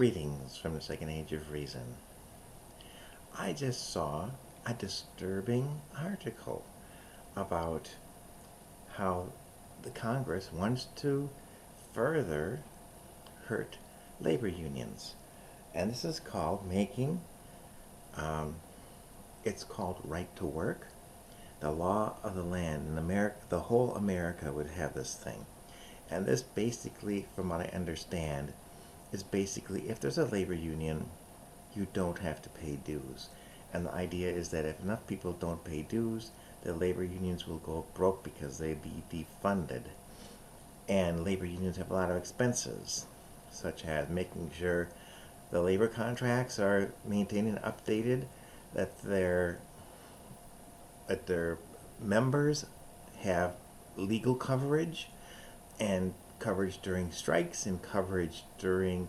Greetings from the Second Age of Reason. I just saw a disturbing article about how the Congress wants to further hurt labor unions. And this is called it's called right to work, the law of the land. In America, the whole America would have this thing. And this basically, from what I understand, is basically if there's a labor union, you don't have to pay dues. And the idea is that if enough people don't pay dues, the labor unions will go broke because they'd be defunded. And labor unions have a lot of expenses, such as making sure the labor contracts are maintained and updated, that their members have legal coverage, and coverage during strikes, and coverage during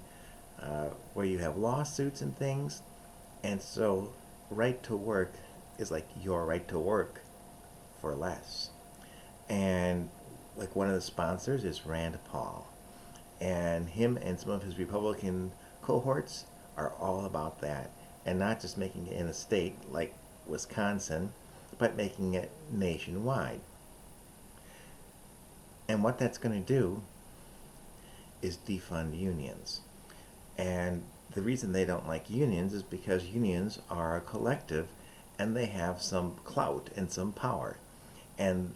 where you have lawsuits and things. And so right to work is like your right to work for less. And like one of the sponsors is Rand Paul, and him and some of his Republican cohorts are all about that, and not just making it in a state like Wisconsin, but making it nationwide. And what that's going to do is defund unions. And the reason they don't like unions is because unions are a collective and they have some clout and some power. And,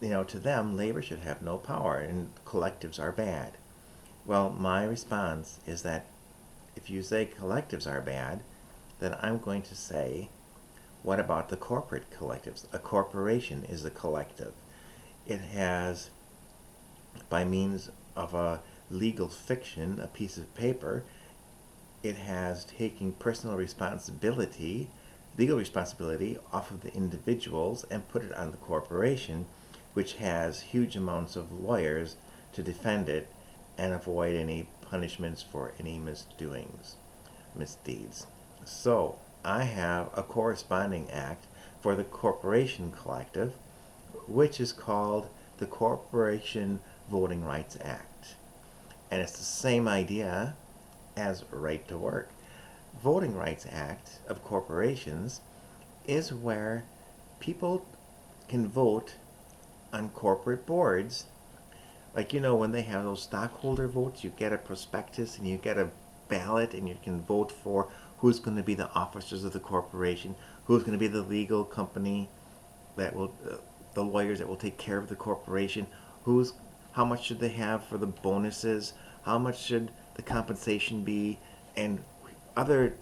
to them, labor should have no power and collectives are bad. Well, my response is that if you say collectives are bad, then I'm going to say, what about the corporate collectives? A corporation is a collective. It has, by means of a legal fiction, a piece of paper, it has taken personal responsibility, legal responsibility, off of the individuals and put it on the corporation, which has huge amounts of lawyers to defend it and avoid any punishments for any misdeeds. So I have a corresponding act for the corporation collective, which is called the Corporation Voting Rights Act. And it's the same idea as right to work. Voting Rights Act of corporations is where people can vote on corporate boards. Like, when they have those stockholder votes, you get a prospectus and you get a ballot and you can vote for who's going to be the officers of the corporation, who's going to be the legal company that will, the lawyers that will take care of the corporation, how much should they have for the bonuses, how much should the compensation be, and other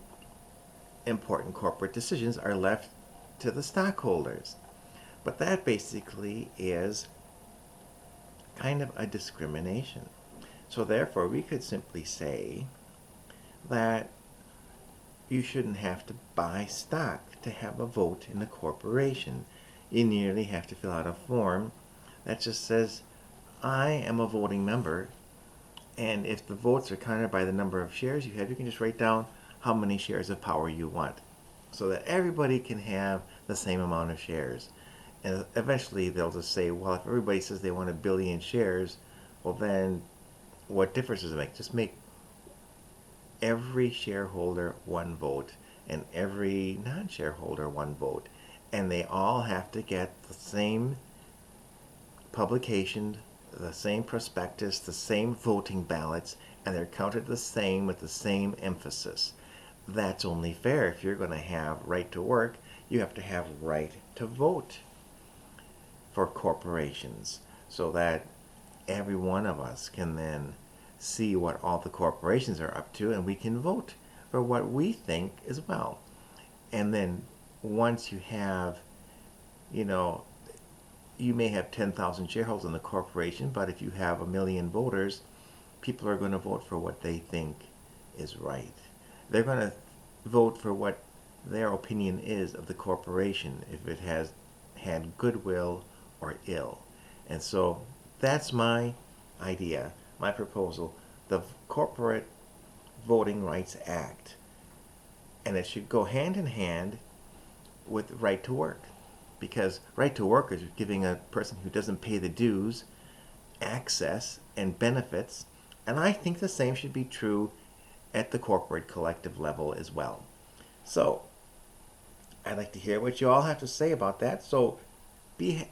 important corporate decisions are left to the stockholders. But that basically is kind of a discrimination. So therefore, we could simply say that you shouldn't have to buy stock to have a vote in a corporation. You merely have to fill out a form that just says, I am a voting member, and if the votes are counted by the number of shares you have, you can just write down how many shares of power you want, so that everybody can have the same amount of shares. And eventually they'll just say, well, if everybody says they want 1 billion shares, well then what difference does it make? Just make every shareholder one vote and every non-shareholder one vote. And they all have to get the same publication, the same prospectus, the same voting ballots, and they're counted the same with the same emphasis. That's only fair. If you're going to have right to work, you have to have right to vote for corporations, so that every one of us can then see what all the corporations are up to, and we can vote for what we think as well. And then once you have, you may have 10,000 shareholders in the corporation, but if you have 1 million voters, people are going to vote for what they think is right. They're going to vote for what their opinion is of the corporation, if it has had goodwill or ill. And so that's my idea, my proposal, the Corporate Voting Rights Act. And it should go hand in hand with right to work, because right to work is giving a person who doesn't pay the dues access and benefits, and I think the same should be true at the corporate collective level as well. So I'd like to hear what you all have to say about that. So be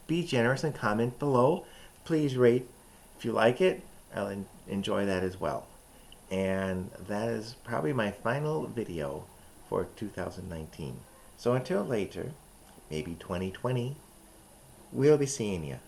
generous and comment below. Please rate if you like it. I'll enjoy that as well. And that is probably my final video for 2019. So until later, maybe 2020, we'll be seeing you.